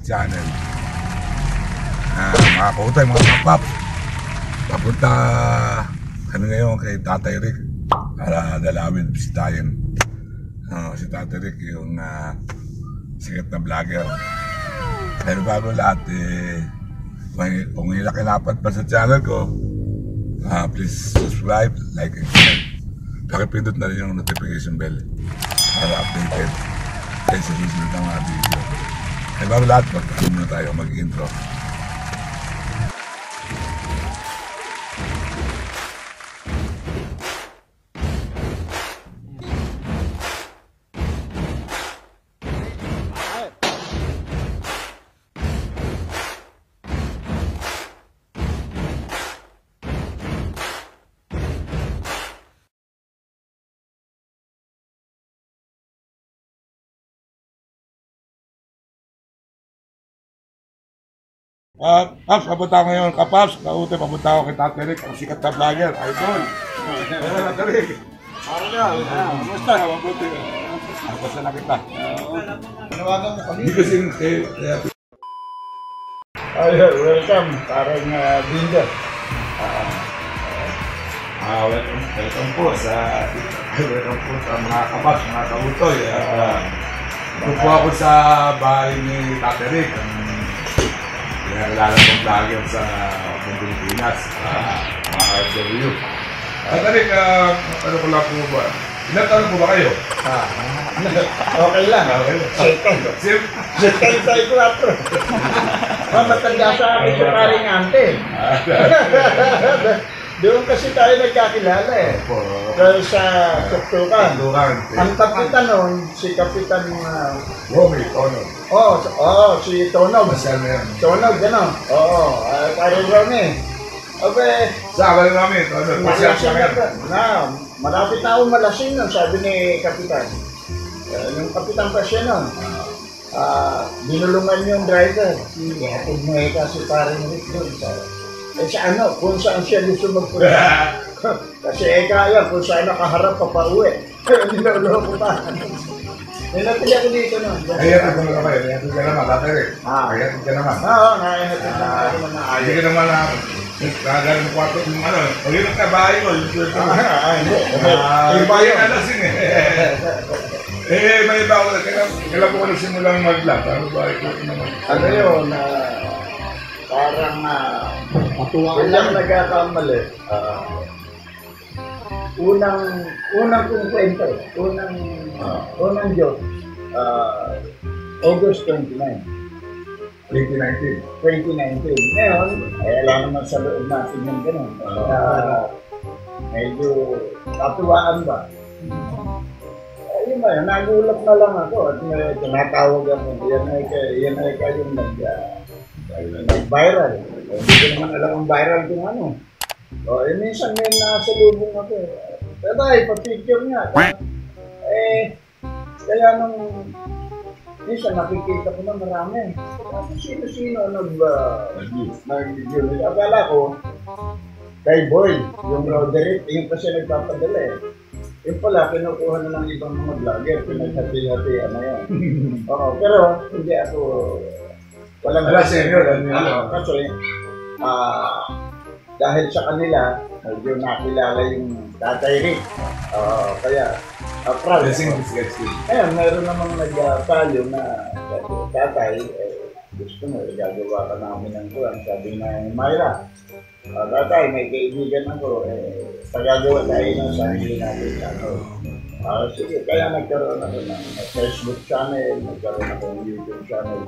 channel. Mga kautay, mga kapap, papunta kami ngayon kay Tatay Rick para dalawin, bisitahin si Tatay Rick, yung sikat na vlogger. Pero bago lahat, kung kinapad pa sa channel ko, please subscribe, like, and share. Pakipindot na rin yung notification bell para updated tayo sa susunod ng mga video. Pero bago lahat, magkakaroon muna tayo mag-intro. Paps, papunta ako ngayon. Kapaps, kaute, papunta ako kay Tatay Rick, ang sikat na vlogger. Idol! Tatay Rick! Kamusta? Mabuti. Basta na kita. Panawagan mo kami. Hindi kasi ayun, welcome. Parang binder. Welcome po sa mga kapaps, mga kautoy. Ito po ako sa bahay ni Tatay Rick. Pinaglalala kong vlogger sa Pilipinas, mga RW. Tatay Rick, ano ko lang po ba? Ilan taon po ba kayo? Okay lang. Second tayo 4. Matanda sa akin sa karingante. Doon kasi tayo nagkakilala eh. Dahil sa tuktukan. Ang kapitan nun, si Kapitan Romy, Tono. Si Tonog. Tonog, gano'n. Parang Romy. Okay. Saan ka namin, Tono? Malapit na akong malasing nun, sabi ni Kapitan. Yung Kapitan pa siya nun. Binulungan yung driver. Hatid mo kasi parang Rick doon. Sa kung saan siya gusto magpunta. Kasi kaya kung saan nakaharap papauwi. Niloloko pa. Nainatid ako dito nun. Nainatid ka naman kayo. Nainatid ka naman, Tatay Rick. Nainatid ka naman. Oo, nainatid ka naman. Hindi ka naman kagaling ng kwarto ng ano. Pag yun ang kabahay mo, yung swerte mo. Hindi. Iba yung alasing may iba ako. Kailan po ko nagsimulang mag-vlog? Ano ba ito naman? Ano yun? Parang walang nagkakamali. Unang kong kwento, unang joke, August 29. 2019. Ngayon, alam naman sa loob natin yung gano'n. Medyo katuwaan ba? Ayun ba, nagulat na lang ako at tinatawag ako. Yan ay kayong nag-viral. Hindi ko naman alam ang viral kung ano. Minsan may nasalubong ako. Tatay, pa-picture nga. Kaya nung minsan nakikita ko na marami. Sino-sino nag-video. Akala ko, kay Boy, yung Roderick, yung kasi nagpapadala eh. Yung pala, kinukuha na ng ibang mga vlogger. Pinagsabi-hatian na yan. Pero hindi ako... Walang senior. Kasi dahil sa kanila, medyo nakilala yung Tatay Rick. Kaya, proud. Ngayon, meron namang nag-value na Tatay, gusto mo, gagawa ka namin ng kulang. Sabi na yung Myra, Tatay, may kaibigan ako, pagagawa tayo ng sarili natin. Sige, kaya nagkaroon ako ng Facebook channel, nagkaroon ako ng YouTube channel.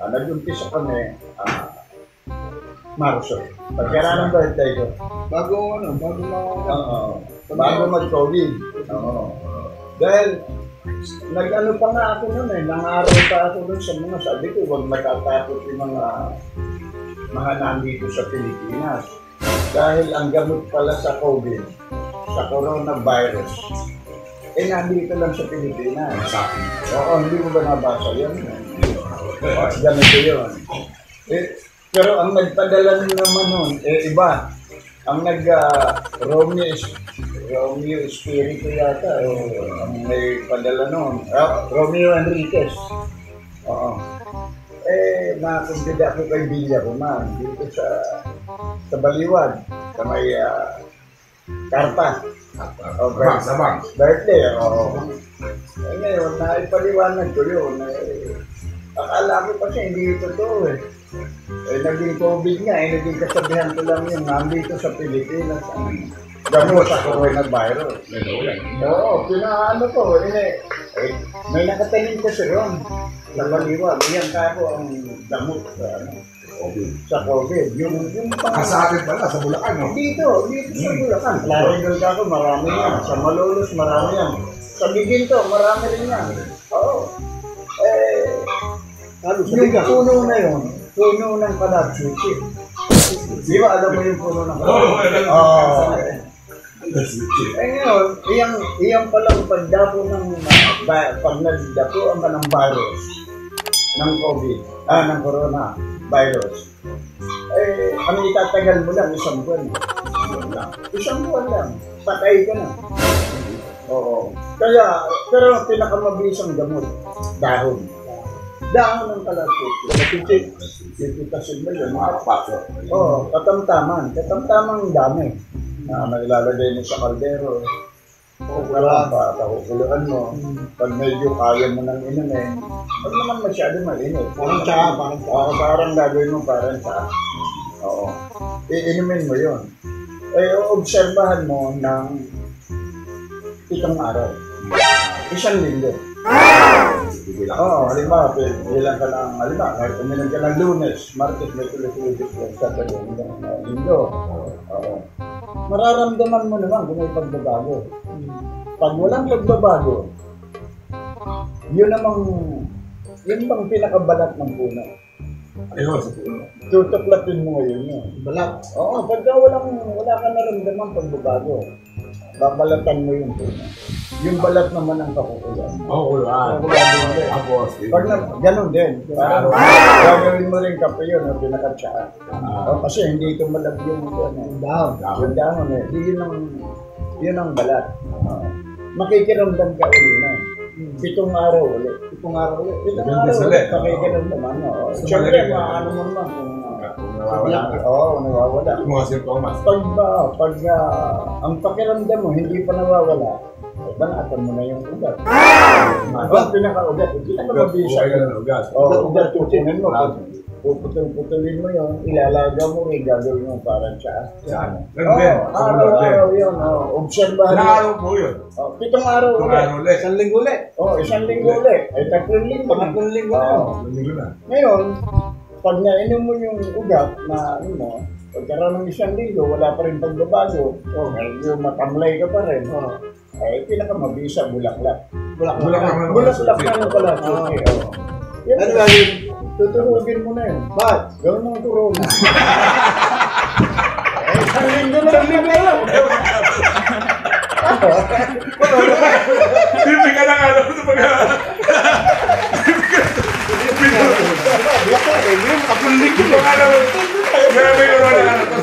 Nag-umpisa kami, Marso. Pagkaraan ng birthday ko. Bago mag-COVID. Dahil, nag-ano pa nga ako nun nangaral pa ako nun sa mga sabi ko, huwag matatapos yung mga nandito sa Pilipinas. Dahil ang gamot pala sa COVID, sa coronavirus, nandito lang sa Pilipinas. Hindi mo ba nabasa yan? Ganito yun. Pero ang nagpadala naman nun, iba. Ang Romeo Espiritu yata, ang may padala nun. Romeo Enriquez. na-kumbida ko kay Villa Roman dito sa Baliwag, sa may Karpa. Sabang. Birthday, oo. Eh ngayon, naipaliwanag ko yun. Akala ko kasi hindi totoo eh. Naging COVID nga, naging kasabihan ko lang yun. Nandito sa Pilipinas, gamot sa coronavirus. Oo, pinaano ko. May nakatanim kasi ron sa Baliwag. Yan kako ang gamot sa COVID. Yung Sa atin pala, sa Bulacan, no? dito sa Bulacan. Clarendon kako, marami yan. Sa Malolos, marami yan. Sa Biginto, marami rin yan. Oo. Yung puno na yun, puno ng Kalatsuchi. Di ba alam mo yung puno ng Kalatsuchi? Oo. Ngayon, iyang palang pagdapo pag nagdapo ang ng virus ng COVID, ng coronavirus, ang itatagal mo lang isang buwan. Isang buwan lang, patay ka na. Oo. Kaya, pero pinakamabisang gamot, dahon. Dahon ng Kalatsuchi. Pipitasin mo yun, mga paso. Oo, katamtaman. Katamtamang dami. Nailalagay mo sa kaldero. Pakukuluan mo. Pag medyo kaya mo nang inumin, pag naman masyado mainit. Parang tsaa, parang gagawin mo parang tsaa. Oo. Iinumin mo yun. Obserbahan mo ng 7 araw. 1 linggo. Oo, halimbawa, bilang ka ng, halimbawa, uminom ka ng Lunes, Martes, Miyerkules, Sabado, Linggo. Mararamdaman mo naman kung may pagbabago. Pag walang pagbabago, yun bang pinakabalat ng puno. Ayun, sa puno. Tutuklapin mo ngayon yun. Balat? Oo, pagka wala ka naramdaman pagbabago, babalatan mo yung puno. Yung balat naman ang kakukulan. Kulan. Tapos, Ganun din. Gagawin mo rin kape yun, pinakatsaan. Kasi hindi ito malag yung dahon. Yung dahon eh. Yun ang balat. Makikiramdam ka ulit na. 7 araw ulit. 7 araw ulit. Makikiramdam. Siyempre, maano mo naman kung nawawala. Mga sintomas. Pag ang pakiramdam mo hindi pa nawawala, banatan mo na yung ugat. Ang pinaka-ugat, hindi ka mabisa. Ugat, tutinin mo. Puputulin mo yun, ilalaga mo rin, gagawin mo parang saan. Araw-araw yun. Obserbahan mo. Ilang araw po yun? 7 araw ulit. 1 linggo ulit. 1 linggo ulit. 3 linggo. 3 linggo na. Ngayon, pag nainom mo yung ugat na pagkaroon ng 1 linggo, wala pa rin pagbabago, yung matamlay ka pa rin, pinakamabisa, bulaklak. Bulaklak na ng Kalatsuchi. Ano ba yun? Tuturugin mo na yun. Ba't? Gawin mong turugin. 1 linggo na lang. Hindi ka lang alam sa pag-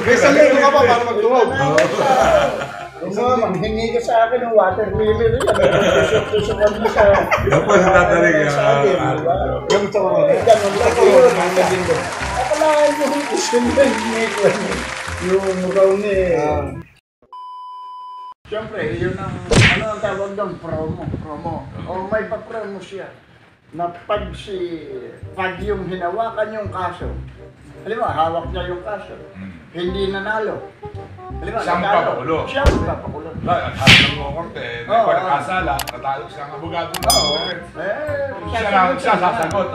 Isang linggo ka pa para magtungog. Manghingi ka sa akin ng water lily rin. Tusok-tusokan mo sa... Tapos tatalig Gamit sa mga Ganun lang yun. Akalain mo yung isundan yung raw ni... Siyempre, yun ang... Ano ang tawag doon? Promo. May pa-promo siya. Na pag yung hinawakan yung kaso, halimbawa, hawak niya yung kaso, hindi nanalo. Halimbawa, siyang papakulo. Siyang papakulo. At harap ng korte, may pagkakasala, natalo siyang abogado na. Siya sasagot.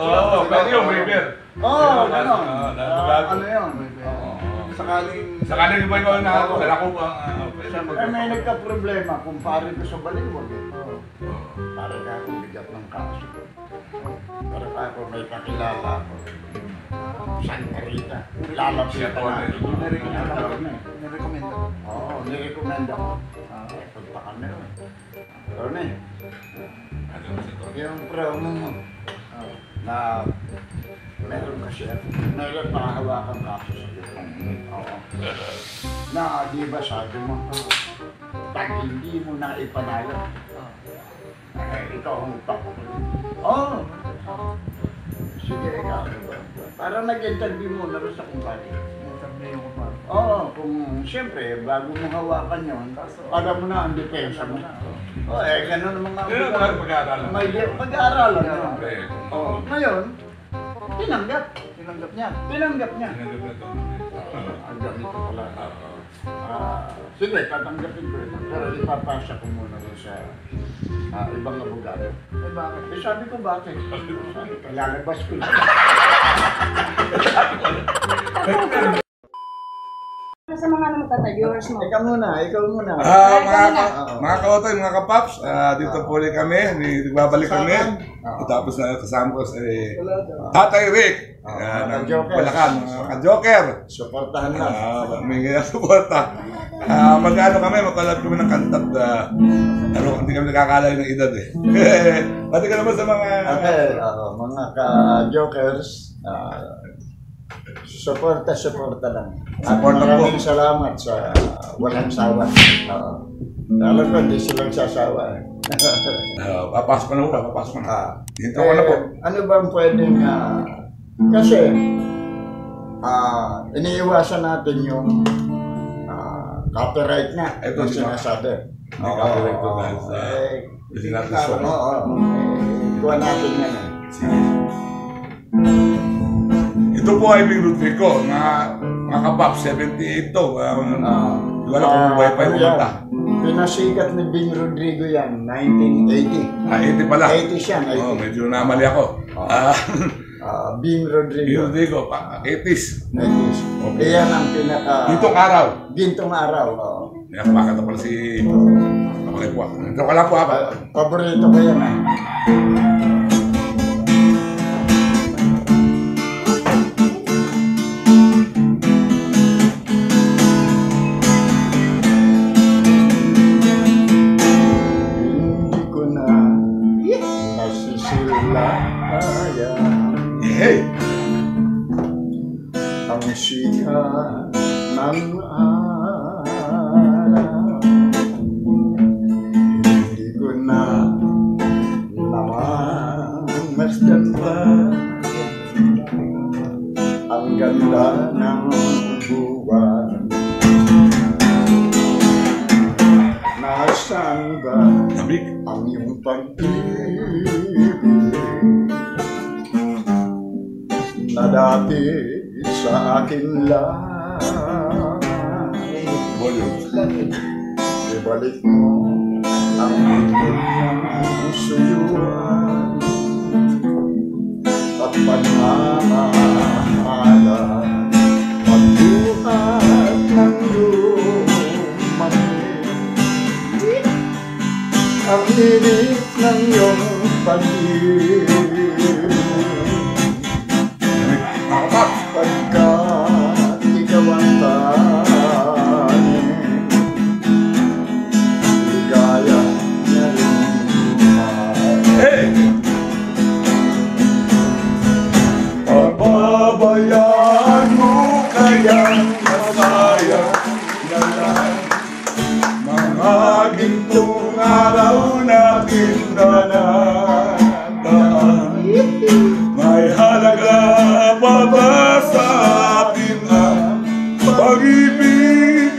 Pwede yung waiver. Ganon. Ano yun? Sakaling iba ikaw na ako, kala ko may nagka-problema kung pare ko sa Baliwag. Para ka akong bigat ng kaso. Para ka ako may kakilala ako. Santa Rita. Lalap siya pa na. Nirecommend ako. Oo, nirecommend ako. Pagpakan na yun. Tony, yung promo mo na meron kasi meron pakahawakan kaso sa Oo. Na di ba sabi mo, pag hindi mo na ipanalo, ikaw ang papakulo. Sige, ikaw. Para nag-interview mo na rin sa kumpanya. Oo, kung siyempre, bago mo hawakan yun, alam mo na ang depensa mo. Oo, ganun ang mga Hindi na pag-aaralan. May pag-aaralan na. Siyempre. Oo, ngayon, tinanggap. Tinanggap niya. Ang ganito pala. Sige, tatanggapin ko ito. Pero ipapasya ko muna rin sa ibang abogado. Eh bakit? Eh sabi ko bakit? Sabi ko, lalabas ko lang. Sa mga naman tatayors mo. Ikaw muna. Mga kaotoy, mga kapaps, dito po ulit kami, nagbabalik kami. Tapos na kasama ko si Tatay Rick, ng Balacan, mga ka-joker. Suportahan lang. Humingi ng suporta. Mag-ano kami, magkalab kami ng kantat. Pero hindi kami nakakalayo ng edad eh. Pati ka naman sa mga... Okay, mga ka-jokers, suporta lang. At maraming salamat sa walang sawa. Alam ko, hindi silang sasawa. Papasok ka na po, papasok ka na. Hinto ka na po. Ano ba ang pwedeng... kasi, iniiwasan natin yung copyright na. Ito yung sinasabi. May copyright ko dahil sa... Hindi natin song. Kuha natin yan. Sige. Ito po ay Bing Rodrigo, mga kapap, 78 to. Hindi ko alam kung buhay pa yung kumanta. Pinasikat ni Bing Rodrigo yan, 1980. 80 pala. 80 siya, 80. Oo, medyo namali ako. Bing Rodrigo. Bing Rodrigo, 80s. 90s. Okay. Yan ang pinaka... Gintong araw. Gintong araw, oo. Kumakanta pala si... Okay po. Ito ka lang po ha. Paborito ko yan, Hey! Ang sikat ng araw, hindi ko na namasdan pa ang ganda ng buwan. Nasaan ba Namig. ang iyong pag-ibig na dati sa akin lang? Volume. Ibalik mo ang ibig ng suyuan at pagmamahalan, pagbuhat ng lumamig ang init ng iyong pag-ibig. Mga kapap. Pagkat ikaw ang tanging ligaya niya rin mahal. Hey! Pababayaan mo kayang masaya na lang mga gintong araw natin na nataan. May halaga pa ba sa atin ang pag-ibig?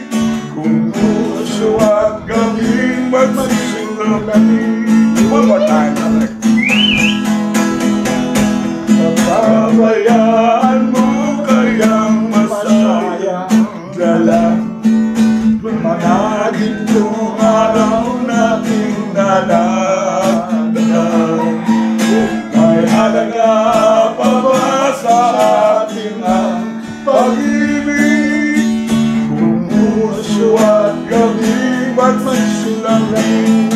Kung puso at gabing magsisulangin. One more time. Pababayaan mo kayang masaya na lang mga gintong araw nating nadadaan. May halaga pa ba sa atin ang pag-ibig? Kung puso at gabi magsisulangin.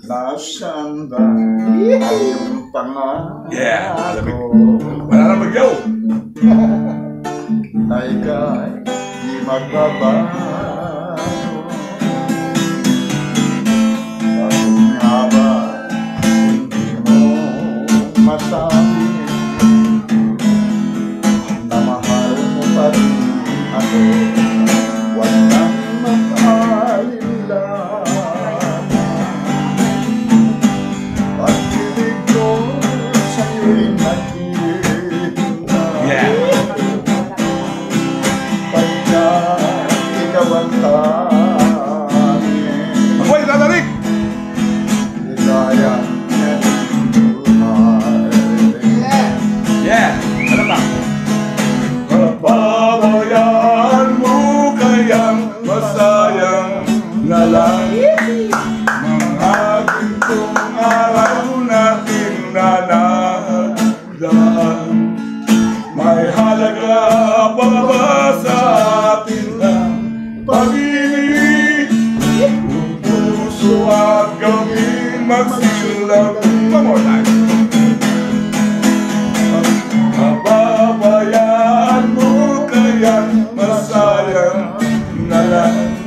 Nasaan ba ang iyong Yeah, pangako? Wala na magyaw. Na ika'y di magbabago. Bakit nga ba hindi mo masabi na mahal mo pa rin ako? Huwag nang mag-alala. Pag-ibig ko Mababa sa atin ang pag-ibig, yung puso at gawing magsilang. One more time. Mababayaan mo kaya masayang na lang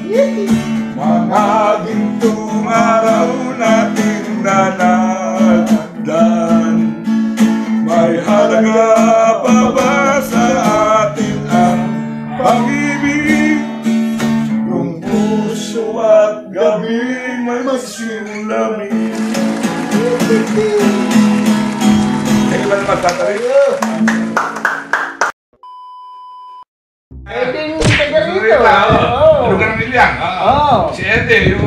mga gintong araw natin nanagdan. May halaga pa ba sa atin ang pag-ibig, yung puso at gabing may magsilamig. Thank you very much, Tatay. Eddie yung taga rito. Ano ka nang nilyang? Si Eddie, yung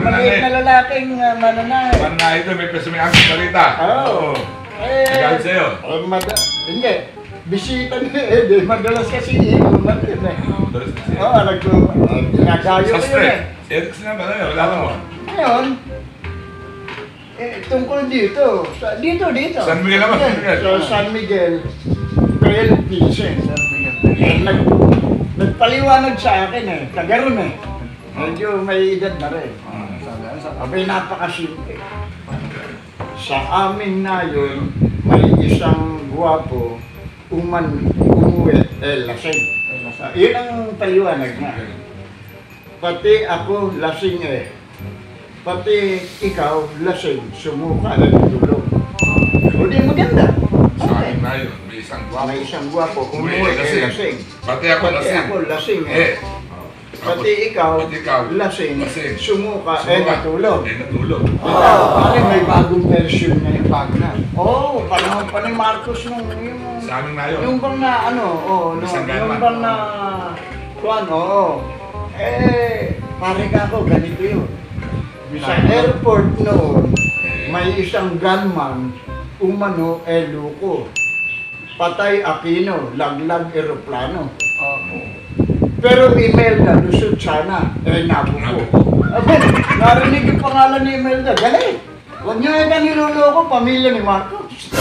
maliit na lalaking mananay. mananay ito, may peso may aming balita. Nagalit sa'yo? Hindi. Bisita ni Eddie. Madalas kasi inuman yun eh. Ginagayo Sa ko yun straight. eh. Si Eddie naman, wala mo. Ngayon, tungkol dito. Dito. San Miguel naman, San Miguel. Sa San Miguel. Kaya Vincent. Nagpaliwanag sa akin eh. Tagaroon eh. Medyo may edad na rin. Abay, napakasimple. Sa amin na yun, may isang guwapo, umuwi, lasing. Yun ang paliwanag niya. Pati ako lasing eh. Pati ikaw lasing, sumuka at tulog. O di maganda. Sa akin na yun, may isang guwapo. May isang guwapo, umuwi, lasing. Pati ako lasing eh. Pati ikaw, lasing, sumuka, natulog. Natulog. Bakit may bagong version na yung bago na? Panahon pa ni Marcos nung yung... Sa amin na yun. Yung bang na yung bang na... pare ka ako, ganito yun. Sa airport noon, may isang gunman, umano, luko. Patay Aquino, laglag eroplano. Pero Imelda, lusot sana, nabuko. Narinig yung pangalan ni Imelda, galing! Huwag niyo yung niloloko, pamilya ni Marcos.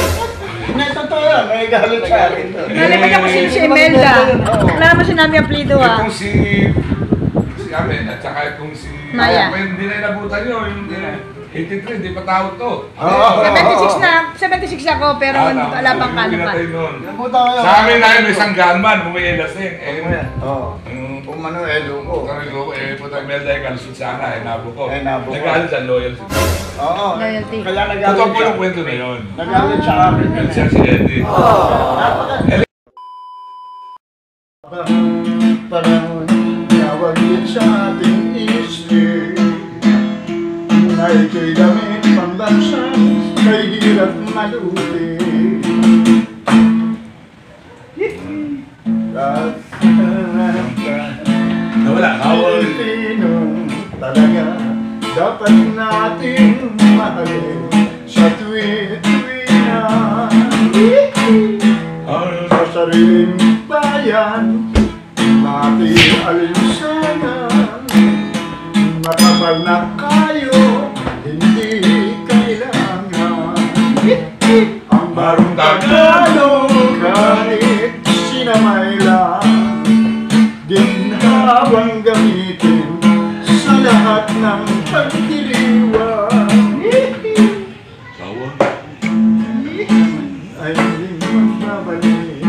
Hindi, totoo yan, may galit sa akin. Nalipad ako si Imelda. Wala naman sinabi ang plido Itong si Amen at saka itong si Maya. Hindi na inabutan nyo, yung 83, di pa tao to. 76 ako, pero wala pang kanupan. Sa amin na yun, may isang gunman, umiilasing. Umano, luko. Puta Imelda, kalusot sana, nabuko. Nabuko. Nagalit sa loyal si Loyalty. Kaya nagalit Totoo po siya. yung kwento na yun. Nagalit sa akin. Siya si Eddie. Panahon na waglit sa ating isip, na ika'y damit pambansan, kay hirap maluti. Nawala. Pilipino talaga dapat nating mahalin sa tuwi-tuwi na sa sariling bayan natin alinsanan. Makapal na kayo, hindi kailangan ang barong Tagalog kahit sinamay lang. Ginhawang gamitin sa lahat ng pagdiriwang. Ay hindi magbabalik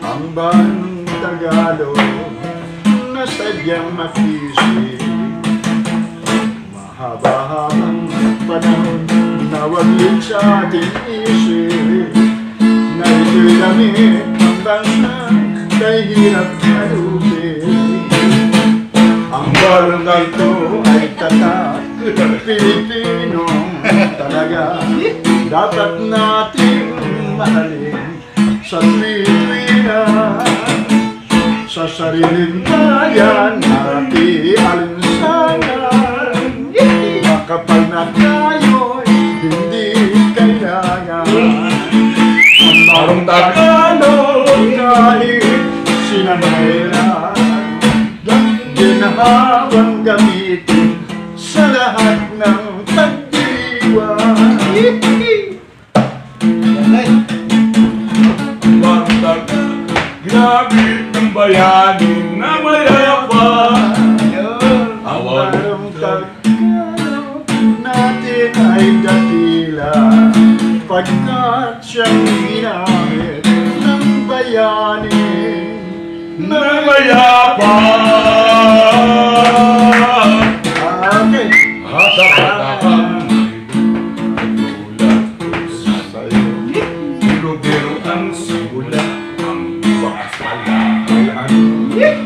ang banong Tagalog na sadyang makisip. Mahaba-habang panahon na waglit sa ating isip, na ito'y damit ang bansa kay hirap malupi. Ang barong ito ay tatak, Pilipino talaga dapat nating mahalin sa tuwi-tuwi na. Sa sariling bayan natin alinsanan. Makapal na tayo'y hindi kailangan ang barong Tagalog kahit sinamailan. Ginahawang gamitin sa lahat ng pagdiriwang. Labit ng bayaning na mayayapan. Awan natin ay dakila pagkat siyang ginamit ng bayanin na mayayapan. Okay. At sa katakang biro ang simula, ang bakas pala.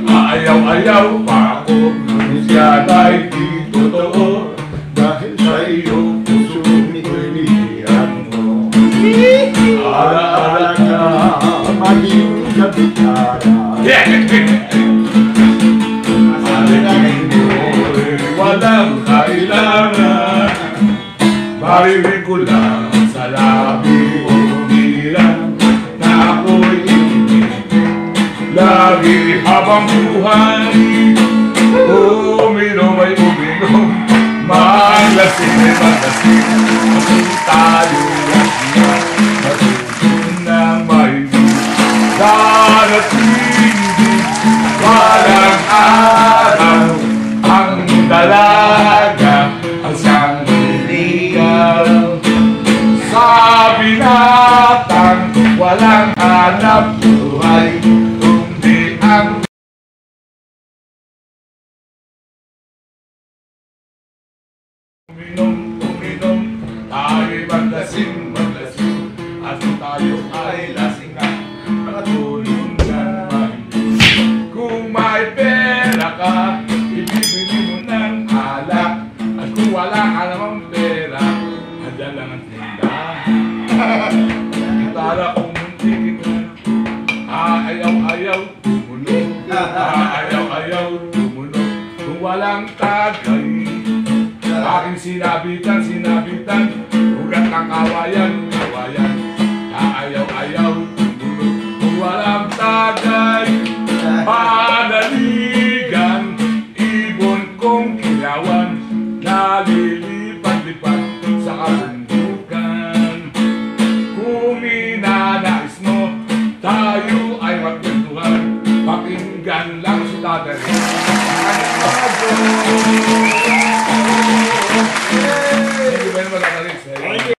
Ayaw-ayaw pa ako, siya ay di totoo. Dahil sa iyo puso nililihan mo. Ala-ala ka maging kapitara. Alin mo'y walang kailangan. Marinig ko lang sa labi o bilang na ako'y ibig. Lagi habang buhay, uminom ay uminom. Maglasing ay maglasing, kung tayo at na matutong na mahigit. Darating din walang araw, ang dalaga ang siyang iligaw. Sabi natang walang hanap buhay, kundi ang uminom, tayo'y maglasing, at kung tayo ay lasing na, makatulong dyan mahigit. Kung may pera ka, ibibili mo ng alak, at kung wala ka namang pera, andyan lang ang tindahan. Gitara kung muntik ka, ayaw-ayaw, tumunog, ayaw-ayaw, tumunog, kung walang tagay. Aking sinabitan, ugat ng kawayan, ayaw-ayaw, tumunog, kung walang tagay. Panaligan, ibon kong ilawan, nalilipat-lipat sa kabundukan. Kung ninanais mo, tayo ay magkwentuhan, pakinggan lang si Tatay Rick.